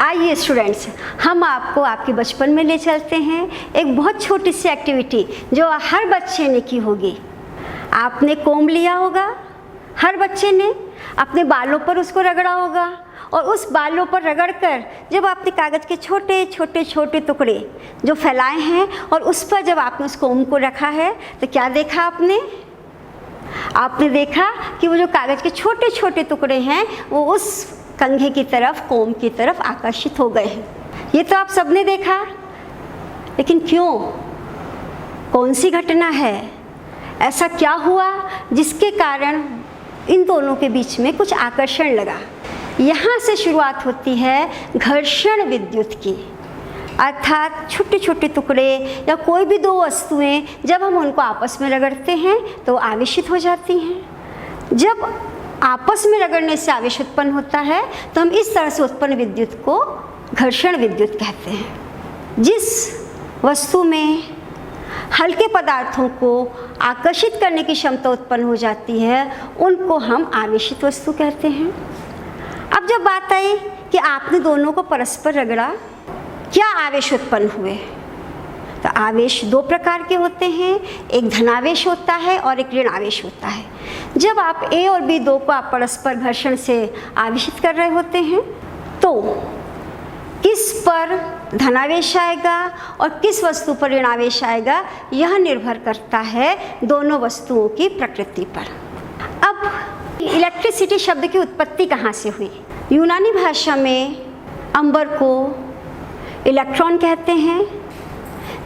आइए स्टूडेंट्स, हम आपको आपके बचपन में ले चलते हैं एक बहुत छोटी सी एक्टिविटी जो हर बच्चे ने की होगी। आपने कोम लिया होगा, हर बच्चे ने अपने बालों पर उसको रगड़ा होगा और उस बालों पर रगड़कर जब आपने कागज़ के छोटे छोटे छोटे टुकड़े जो फैलाए हैं और उस पर जब आपने उस कोम को रखा है तो क्या देखा आपने देखा कि वो जो कागज़ के छोटे छोटे टुकड़े हैं वो उस कंघे की तरफ, कोम की तरफ आकर्षित हो गए हैं। ये तो आप सबने देखा, लेकिन क्यों? कौन सी घटना है? ऐसा क्या हुआ जिसके कारण इन दोनों के बीच में कुछ आकर्षण लगा? यहाँ से शुरुआत होती है घर्षण विद्युत की, अर्थात छोटे छोटे टुकड़े या कोई भी दो वस्तुएं जब हम उनको आपस में रगड़ते हैं तो आवेशित हो जाती हैं। जब आपस में रगड़ने से आवेश उत्पन्न होता है तो हम इस तरह से उत्पन्न विद्युत को घर्षण विद्युत कहते हैं। जिस वस्तु में हल्के पदार्थों को आकर्षित करने की क्षमता उत्पन्न हो जाती है उनको हम आवेशित वस्तु कहते हैं। अब जब बात आई कि आपने दोनों को परस्पर रगड़ा, क्या आवेश उत्पन्न हुए? तो आवेश दो प्रकार के होते हैं, एक धनावेश होता है और एक ऋण आवेश होता है। जब आप A और B दो को आप परस्पर घर्षण से आवेशित कर रहे होते हैं तो किस पर धनावेश आएगा और किस वस्तु पर ऋण आवेश आएगा यह निर्भर करता है दोनों वस्तुओं की प्रकृति पर। अब इलेक्ट्रिसिटी शब्द की उत्पत्ति कहाँ से हुई? यूनानी भाषा में अंबर को इलेक्ट्रॉन कहते हैं।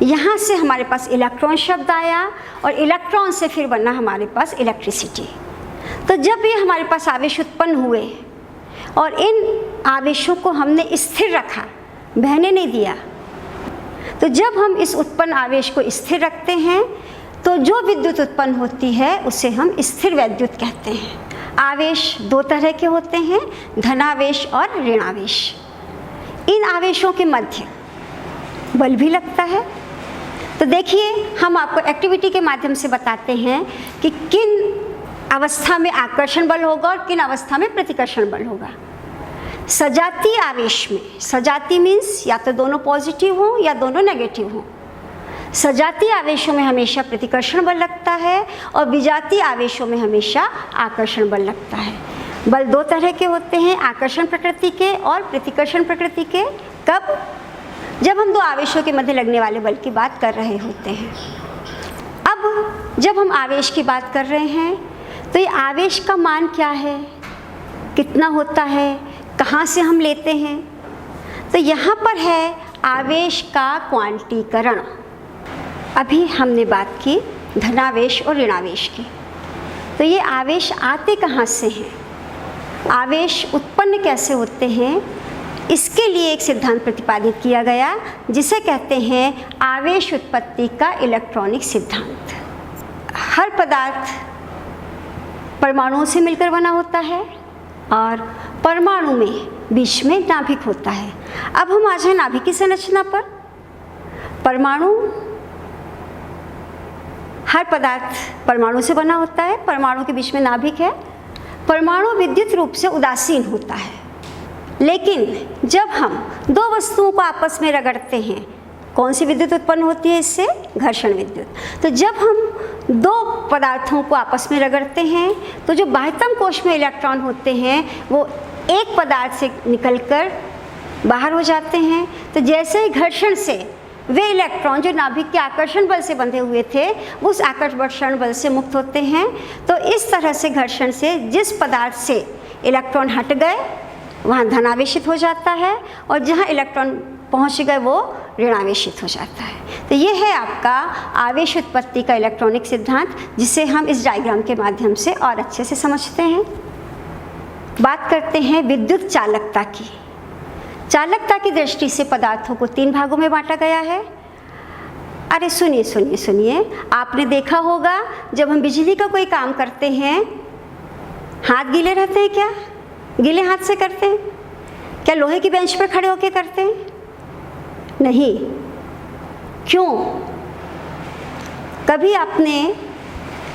यहाँ से हमारे पास इलेक्ट्रॉन शब्द आया और इलेक्ट्रॉन से फिर बना हमारे पास इलेक्ट्रिसिटी। तो जब ये हमारे पास आवेश उत्पन्न हुए और इन आवेशों को हमने स्थिर रखा, बहने नहीं दिया, तो जब हम इस उत्पन्न आवेश को स्थिर रखते हैं तो जो विद्युत उत्पन्न होती है उसे हम स्थिर वैद्युत कहते हैं। आवेश दो तरह के होते हैं, धनावेश और ऋणावेश। इन आवेशों के मध्य बल भी लगता है। तो देखिए, हम आपको एक्टिविटी के माध्यम से बताते हैं कि किन अवस्था में आकर्षण बल होगा और किन अवस्था में प्रतिकर्षण बल होगा। सजातीय आवेश में, सजातीय मीन्स या तो दोनों पॉजिटिव हों या दोनों नेगेटिव हों। सजातीय आवेशों में हमेशा प्रतिकर्षण बल लगता है और विजातीय आवेशों में हमेशा आकर्षण बल लगता है। बल दो तरह के होते हैं, आकर्षण प्रकृति के और प्रतिकर्षण प्रकृति के। कब? जब हम दो आवेशों के मध्य लगने वाले बल की बात कर रहे होते हैं। अब जब हम आवेश की बात कर रहे हैं तो ये आवेश का मान क्या है, कितना होता है, कहाँ से हम लेते हैं? तो यहाँ पर है आवेश का क्वांटीकरण। अभी हमने बात की धनावेश और ऋणावेश की, तो ये आवेश आते कहाँ से हैं, आवेश उत्पन्न कैसे होते हैं, इसके लिए एक सिद्धांत प्रतिपादित किया गया जिसे कहते हैं आवेश उत्पत्ति का इलेक्ट्रॉनिक सिद्धांत। हर पदार्थ परमाणुओं से मिलकर बना होता है और परमाणु में बीच में नाभिक होता है। अब हम आ जाए नाभिक की संरचना पर। परमाणु, हर पदार्थ परमाणु से बना होता है, परमाणु के बीच में नाभिक है। परमाणु विद्युत रूप से उदासीन होता है, लेकिन जब हम दो वस्तुओं को आपस में रगड़ते हैं, कौन सी विद्युत उत्पन्न होती है इससे? घर्षण विद्युत। तो जब हम दो पदार्थों को आपस में रगड़ते हैं तो जो बाह्यतम कोश में इलेक्ट्रॉन होते हैं वो एक पदार्थ से निकलकर बाहर हो जाते हैं। तो जैसे ही घर्षण से वे इलेक्ट्रॉन जो नाभिक के आकर्षण बल से बंधे हुए थे उस आकर्षण बल से मुक्त होते हैं। तो इस तरह से घर्षण से जिस पदार्थ से इलेक्ट्रॉन हट गए वहाँ धनावेशित हो जाता है और जहाँ इलेक्ट्रॉन पहुँच गए वो ऋणावेशित हो जाता है। तो ये है आपका आवेश उत्पत्ति का इलेक्ट्रॉनिक सिद्धांत, जिसे हम इस डायग्राम के माध्यम से और अच्छे से समझते हैं। बात करते हैं विद्युत चालकता की। चालकता की दृष्टि से पदार्थों को तीन भागों में बांटा गया है। अरे सुनिए सुनिए सुनिए, आपने देखा होगा जब हम बिजली का कोई काम करते हैं हाथ गीले रहते हैं क्या? गीले हाथ से करते हैं क्या? लोहे की बेंच पर खड़े होकर करते हैं? नहीं। क्यों? कभी आपने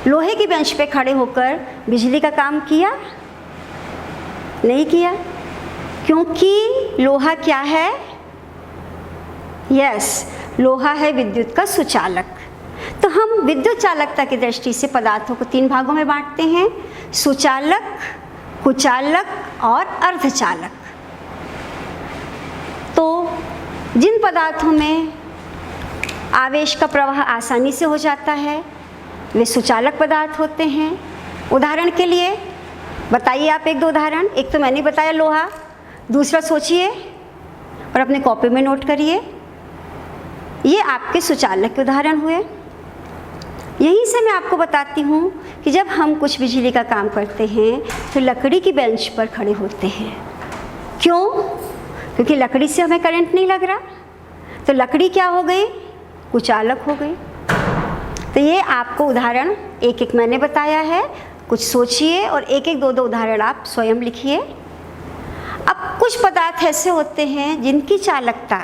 लोहे की बेंच पे खड़े होकर बिजली का काम किया? नहीं किया। क्योंकि लोहा क्या है? यस, लोहा है विद्युत का सुचालक। तो हम विद्युत चालकता की दृष्टि से पदार्थों को 3 भागों में बांटते हैं, सुचालक, कुचालक और अर्धचालक। तो जिन पदार्थों में आवेश का प्रवाह आसानी से हो जाता है वे सुचालक पदार्थ होते हैं। उदाहरण के लिए बताइए आप 1-2 उदाहरण। एक तो मैंने बताया लोहा, दूसरा सोचिए और अपने कॉपी में नोट करिए। ये आपके सुचालक के उदाहरण हुए। यहीं से मैं आपको बताती हूँ कि जब हम कुछ बिजली का काम करते हैं तो लकड़ी की बेंच पर खड़े होते हैं। क्यों? क्योंकि लकड़ी से हमें करंट नहीं लग रहा, तो लकड़ी क्या हो गई? कुचालक हो गई। तो ये आपको उदाहरण एक मैंने बताया है, कुछ सोचिए और 1-2 उदाहरण आप स्वयं लिखिए। अब कुछ पदार्थ ऐसे होते हैं जिनकी चालकता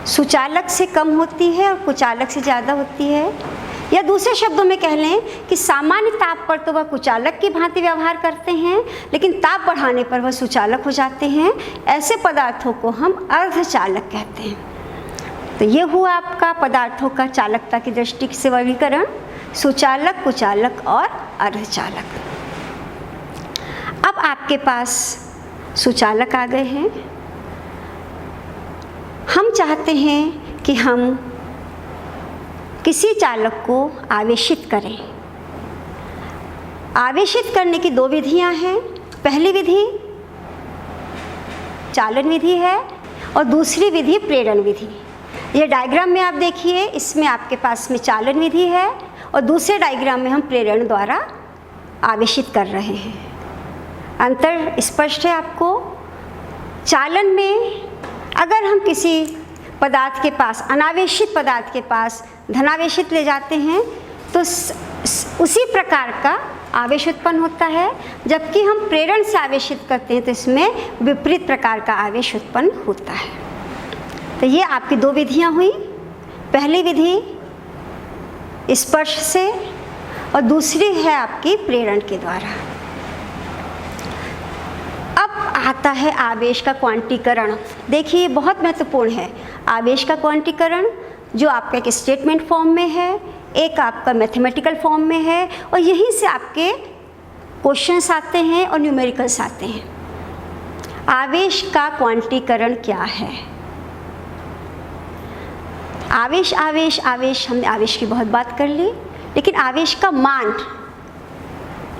सुचालक से कम होती है और कुचालक से ज़्यादा होती है, या दूसरे शब्दों में कह लें कि सामान्य ताप पर तो वह कुचालक की भांति व्यवहार करते हैं, लेकिन ताप बढ़ाने पर वह सुचालक हो जाते हैं। ऐसे पदार्थों को हम अर्धचालक कहते हैं। तो ये हुआ आपका पदार्थों का चालकता की दृष्टि से वर्गीकरण, सुचालक, कुचालक और अर्धचालक। अब आपके पास सुचालक आ गए हैं। हम चाहते हैं कि हम किसी चालक को आवेशित करें। आवेशित करने की 2 विधियां हैं। पहली विधि चालन विधि है और दूसरी विधि प्रेरण विधि। ये डायग्राम में आप देखिए, इसमें आपके पास में चालन विधि है और दूसरे डायग्राम में हम प्रेरण द्वारा आवेशित कर रहे हैं। अंतर स्पष्ट है आपको। चालन में अगर हम किसी पदार्थ के पास, अनावेशित पदार्थ के पास धनावेशित ले जाते हैं तो उसी प्रकार का आवेश उत्पन्न होता है, जबकि हम प्रेरण से आवेशित करते हैं तो इसमें विपरीत प्रकार का आवेश उत्पन्न होता है। तो ये आपकी 2 विधियां हुई। पहली विधि स्पर्श से और दूसरी है आपकी प्रेरण के द्वारा। अब आता है आवेश का क्वांटीकरण। देखिए बहुत महत्वपूर्ण है। आवेश का क्वांटीकरण जो आपका एक स्टेटमेंट फॉर्म में है, एक आपका मैथमेटिकल फॉर्म में है, और यहीं से आपके क्वेश्चंस आते हैं और न्यूमेरिकल्स आते हैं। आवेश का क्वांटीकरण क्या है? आवेश आवेश आवेश, हमने आवेश की बहुत बात कर ली, लेकिन आवेश का मान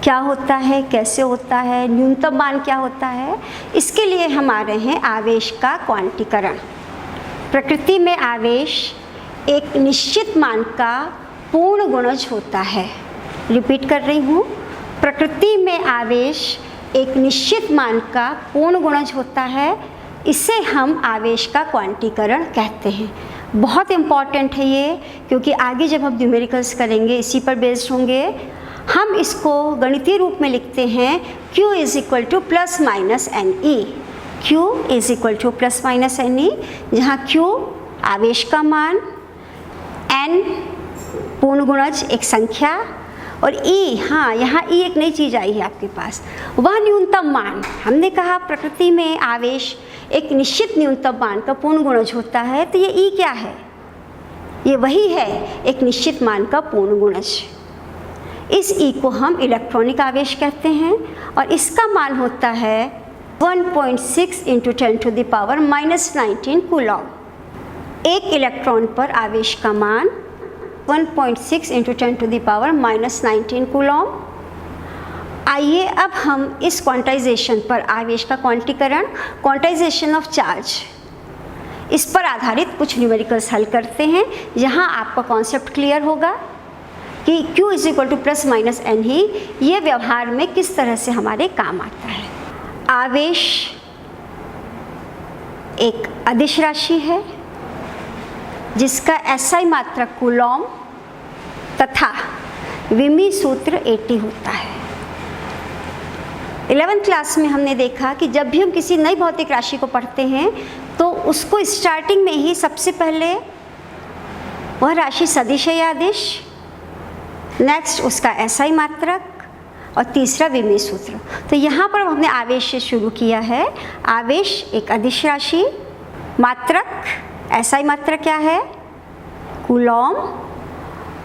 क्या होता है, कैसे होता है, न्यूनतम मान क्या होता है, इसके लिए हम आ रहे हैं आवेश का क्वांटीकरण। प्रकृति में आवेश एक निश्चित मान का पूर्ण गुणज होता है। रिपीट कर रही हूँ, प्रकृति में आवेश एक निश्चित मान का पूर्ण गुणज होता है। इसे हम आवेश का क्वांटीकरण कहते हैं। बहुत इम्पॉर्टेंट है ये, क्योंकि आगे जब हम न्यूमेरिकल्स करेंगे इसी पर बेस्ड होंगे। हम इसको गणितीय रूप में लिखते हैं Q = ±NE। Q = ±NE, जहाँ Q आवेश का मान, N पूर्ण गुणज एक संख्या और E, हाँ यहाँ E एक नई चीज़ आई है आपके पास, वह न्यूनतम मान। हमने कहा प्रकृति में आवेश एक निश्चित न्यूनतम मान का पूर्ण गुणज होता है, तो ये E क्या है? ये वही है, एक निश्चित मान का पूर्ण गुणज। इस E को हम इलेक्ट्रॉनिक आवेश कहते हैं और इसका मान होता है 1.6 × 10⁻⁻19 कूलॉम। एक इलेक्ट्रॉन पर आवेश का मान 1.6 × 10⁻⁻19 कूलॉम। आइए अब हम इस क्वांटाइजेशन पर आवेश का क्वांटीकरण, क्वांटाइजेशन ऑफ चार्ज, इस पर आधारित कुछ न्यूमेरिकल्स हल करते हैं, जहां आपका कॉन्सेप्ट क्लियर होगा कि Q = ±NE ये व्यवहार में किस तरह से हमारे काम आता है। आवेश एक अदिश राशि है जिसका SI मात्रक कूलॉम तथा विमी सूत्र 80 होता है। 11th क्लास में हमने देखा कि जब भी हम किसी नई भौतिक राशि को पढ़ते हैं तो उसको स्टार्टिंग में ही सबसे पहले वह राशि सदिश है या अदिश, नेक्स्ट उसका SI मात्रक, और तीसरा विमेय सूत्र। तो यहाँ पर हमने आवेश से शुरू किया है। आवेश एक अदिश राशि, मात्रक, SI मात्रक क्या है, कूलॉम,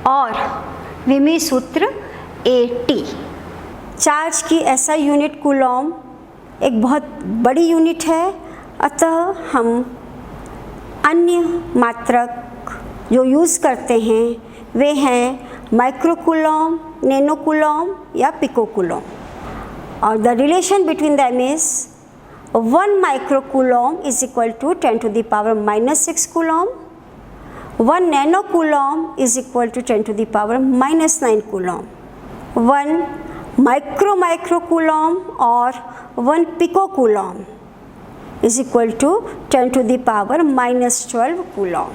और विमेय सूत्र AT। चार्ज की SI यूनिट कूलॉम एक बहुत बड़ी यूनिट है, अतः हम अन्य मात्रक जो यूज़ करते हैं वे हैं माइक्रो कूलॉम, नैनो कूलॉम या पिको कूलॉम। और the relation between them is 1 micro coulomb is equal to 10 to the power -6 coulomb, 1 nano coulomb is equal to 10 to the power -9 coulomb, 1 micro coulomb और 1 pico coulomb is equal to 10 to the power -12 coulomb.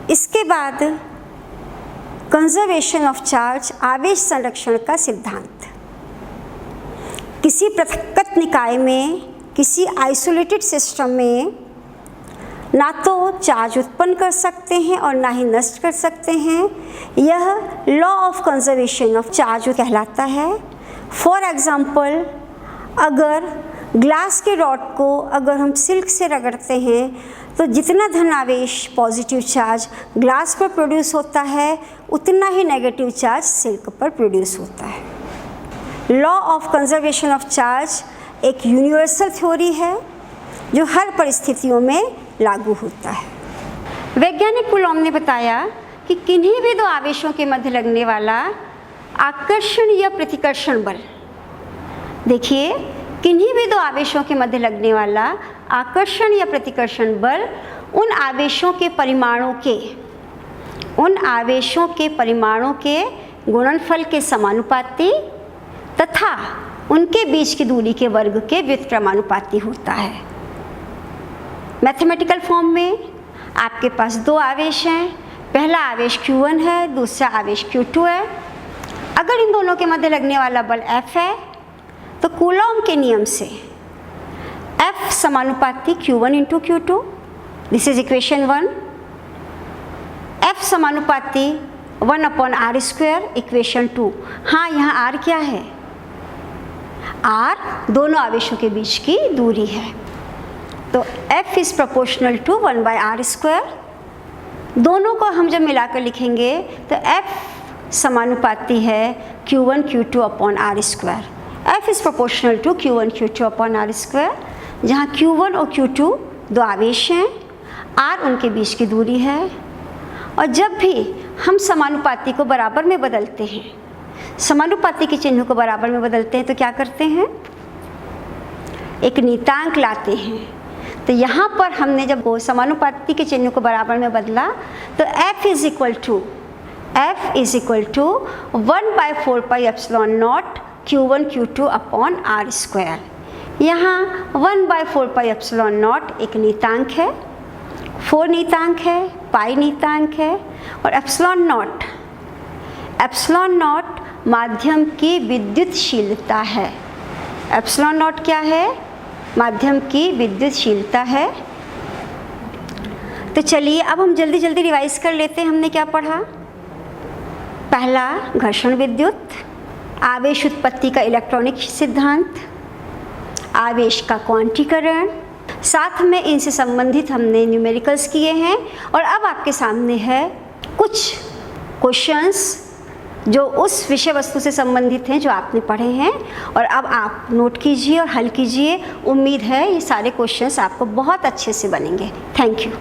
इसके बाद conservation of charge, आवेश संरक्षण का सिद्धांत। किसी पृथक्कृत निकाय में, किसी आइसोलेटेड सिस्टम में ना तो चार्ज उत्पन्न कर सकते हैं और ना ही नष्ट कर सकते हैं। यह law of conservation of charge कहलाता है। फॉर एग्जाम्पल, अगर ग्लास के रॉड को अगर हम सिल्क से रगड़ते हैं तो जितना धन आवेश पॉजिटिव चार्ज ग्लास पर प्रोड्यूस होता है उतना ही नेगेटिव चार्ज सिल्क पर प्रोड्यूस होता है। Law of conservation of charge एक यूनिवर्सल थ्योरी है जो हर परिस्थितियों में लागू होता है। वैज्ञानिक कूलॉम ने बताया कि किन्हीं भी दो आवेशों के मध्य लगने वाला आकर्षण या प्रतिकर्षण बल, देखिए, किन्हीं भी दो आवेशों के मध्य लगने वाला आकर्षण या प्रतिकर्षण बल उन आवेशों के परिमाणों के गुणनफल के समानुपाती तथा उनके बीच की दूरी के वर्ग के व्युत्क्रमानुपाती होता है। मैथमेटिकल फॉर्म में आपके पास दो आवेश हैं, पहला आवेश Q1 है, दूसरा आवेश Q2 है। अगर इन दोनों के मध्य लगने वाला बल F है तो कूलॉम के नियम से F समानुपाती Q1 into Q2, this is equation 1। F समानुपाती 1/r², इक्वेशन 2। हाँ, यहाँ R क्या है, R दोनों आवेशों के बीच की दूरी है, तो F is proportional to 1/r²। दोनों को हम जब मिलाकर लिखेंगे तो F समानुपाती है Q1 Q2/r²। F is proportional to Q1 Q2/r², जहाँ Q1 और Q2 दो आवेश हैं, R उनके बीच की दूरी है। और जब भी हम समानुपाती को बराबर में बदलते हैं, समानुपाती के चिन्ह को बराबर में बदलते हैं, तो क्या करते हैं, एक नियतांक लाते हैं। तो यहाँ पर हमने जब वो समानुपाती के चिन्ह को बराबर में बदला तो F is equal to 1/4πε0 Q1 Q2/r²। यहाँ 1/4πε0 एक नियतांक है, 4 नियतांक है, पाई नियतांक है, और एप्सिलॉन नॉट माध्यम की विद्युतशीलता है। एप्सिलॉन नॉट क्या है, माध्यम की विद्युतशीलता है। तो चलिए अब हम जल्दी जल्दी रिवाइज कर लेते हैं। हमने क्या पढ़ा, पहला घर्षण विद्युत, आवेश उत्पत्ति का इलेक्ट्रॉनिक सिद्धांत, आवेश का क्वांटीकरण, साथ में इनसे संबंधित हमने न्यूमेरिकल्स किए हैं। और अब आपके सामने है कुछ क्वेश्चंस जो उस विषय वस्तु से संबंधित हैं जो आपने पढ़े हैं, और अब आप नोट कीजिए और हल कीजिए। उम्मीद है ये सारे क्वेश्चंस आपको बहुत अच्छे से बनेंगे। Thank you.